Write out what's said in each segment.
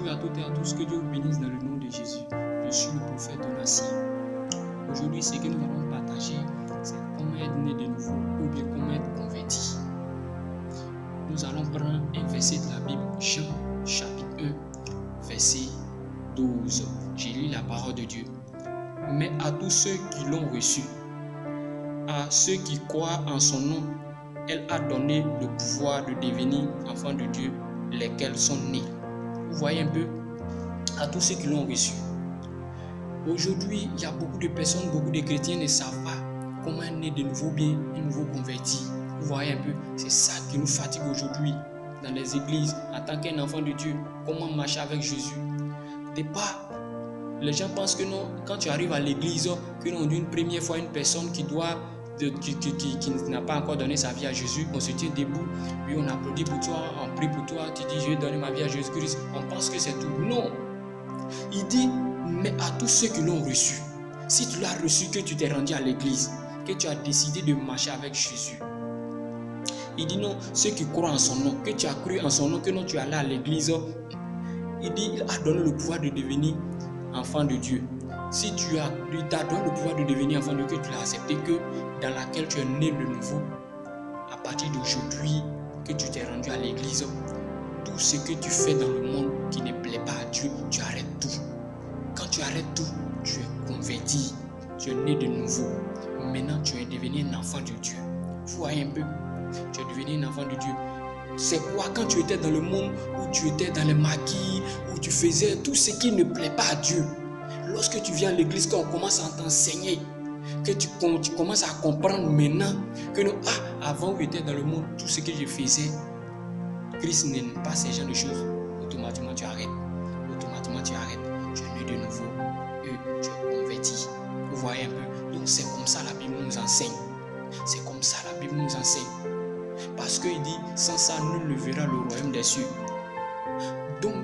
Bonjour à toutes et à tous, que Dieu vous bénisse dans le nom de Jésus. Je suis le prophète Donatien. Aujourd'hui, ce que nous allons partager, c'est comment être né de nouveau ou bien comment être converti. Nous allons prendre un verset de la Bible, Jean chapitre 1, verset 12. J'ai lu la parole de Dieu. Mais à tous ceux qui l'ont reçu, à ceux qui croient en son nom, elle a donné le pouvoir de devenir enfants de Dieu, lesquels sont nés. Vous voyez un peu, à tous ceux qui l'ont reçu. Aujourd'hui, il y a beaucoup de personnes, beaucoup de chrétiens ne savent pas comment être né de nouveau, bien un nouveau converti. Vous voyez un peu, c'est ça qui nous fatigue aujourd'hui dans les églises en tant qu'un enfant de Dieu. Comment marcher avec Jésus. Départ, les gens pensent que non, quand tu arrives à l'église, que non, d'une première fois, une personne qui n'a pas encore donné sa vie à Jésus, on se tient debout, puis on applaudit pour toi, on prie pour toi, tu dis je vais donner ma vie à Jésus-Christ, on pense que c'est tout. Non, il dit mais à tous ceux qui l'ont reçu. Si tu l'as reçu, que tu t'es rendu à l'église, que tu as décidé de marcher avec Jésus, il dit non, ceux qui croient en son nom, que tu as cru en son nom, que non, tu es allé à l'église, il dit il a donné le pouvoir de devenir enfant de Dieu. Si il t'a donné le pouvoir de devenir enfant de Dieu, que tu l'as accepté, que dans laquelle tu es né de nouveau, à partir d'aujourd'hui, que tu t'es rendu à l'église, tout ce que tu fais dans le monde qui ne plaît pas à Dieu, tu arrêtes tout. Quand tu arrêtes tout, tu es converti, tu es né de nouveau. Maintenant, tu es devenu un enfant de Dieu. Vous voyez un peu, tu es devenu un enfant de Dieu. C'est quoi quand tu étais dans le monde où tu étais dans les maquis, où tu faisais tout ce qui ne plaît pas à Dieu? Lorsque tu viens à l'église, quand on commence à t'enseigner, que tu commences à comprendre maintenant que non, avant où j'étais dans le monde, tout ce que je faisais, Christ n'aime pas ces genres de choses. Automatiquement tu arrêtes. Tu es né de nouveau et tu es converti. Vous voyez un peu. Donc c'est comme ça la Bible nous enseigne. C'est comme ça la Bible nous enseigne. Parce qu'il dit, sans ça, nul ne verra le royaume des cieux. Donc,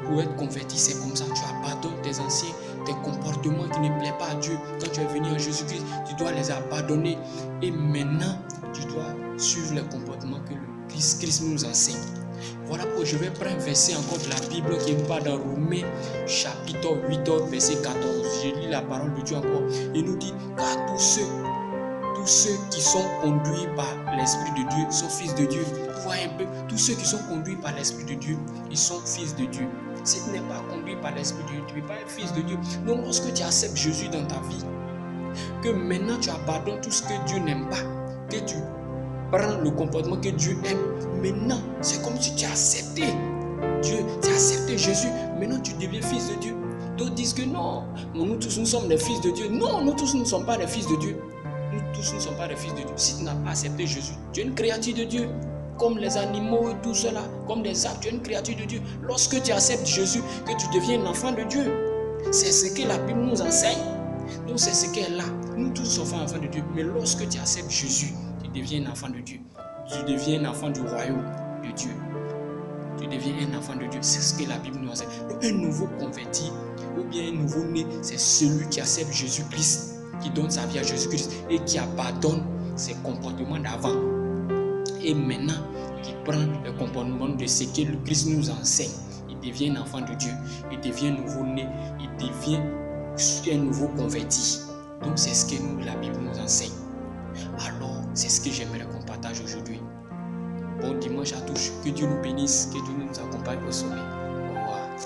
pour être converti, c'est comme ça. Tu abandonnes tes anciens, tes comportements qui ne plaisent pas à Dieu. Quand tu es venu en Jésus-Christ, tu dois les abandonner. Et maintenant, tu dois suivre les comportements que le Christ nous enseigne. Voilà pourquoi je vais prendre un verset encore de la Bible qui est pas dans Romains chapitre 8, verset 14. Je lis la parole de Dieu encore. Il nous dit, car tous ceux qui sont conduits par l'Esprit de Dieu sont fils de Dieu. Vous voyez un peu, tous ceux qui sont conduits par l'Esprit de Dieu, ils sont fils de Dieu. Si tu n'es pas conduit par l'Esprit de Dieu, tu ne peux pas être fils de Dieu. Donc lorsque tu acceptes Jésus dans ta vie, que maintenant tu abandonnes tout ce que Dieu n'aime pas, que tu prends le comportement que Dieu aime, maintenant c'est comme si tu as accepté Dieu, tu as accepté Jésus, maintenant tu deviens fils de Dieu. D'autres disent que non, nous tous nous sommes les fils de Dieu. Non, nous tous nous ne sommes pas les fils de Dieu. Nous tous ne sommes pas les fils de Dieu. Si tu n'as pas accepté Jésus, tu es une créature de Dieu. Comme les animaux et tout cela, comme les arbres, tu es une créature de Dieu. Lorsque tu acceptes Jésus, que tu deviens un enfant de Dieu. C'est ce que la Bible nous enseigne. Donc c'est ce qu'elle est là. Nous tous sommes enfants de Dieu. Mais lorsque tu acceptes Jésus, tu deviens un enfant de Dieu. Tu deviens un enfant du royaume de Dieu. Tu deviens un enfant de Dieu. C'est ce que la Bible nous enseigne. Donc un nouveau converti ou bien un nouveau né, c'est celui qui accepte Jésus-Christ, qui donne sa vie à Jésus-Christ et qui abandonne ses comportements d'avant. Et maintenant, qui prend le comportement de ce que le Christ nous enseigne. Il devient un enfant de Dieu. Il devient nouveau-né. Il devient un nouveau converti. Donc c'est ce que la Bible nous enseigne. Alors, c'est ce que j'aimerais qu'on partage aujourd'hui. Bon dimanche à tous. Que Dieu nous bénisse. Que Dieu nous accompagne au sommet.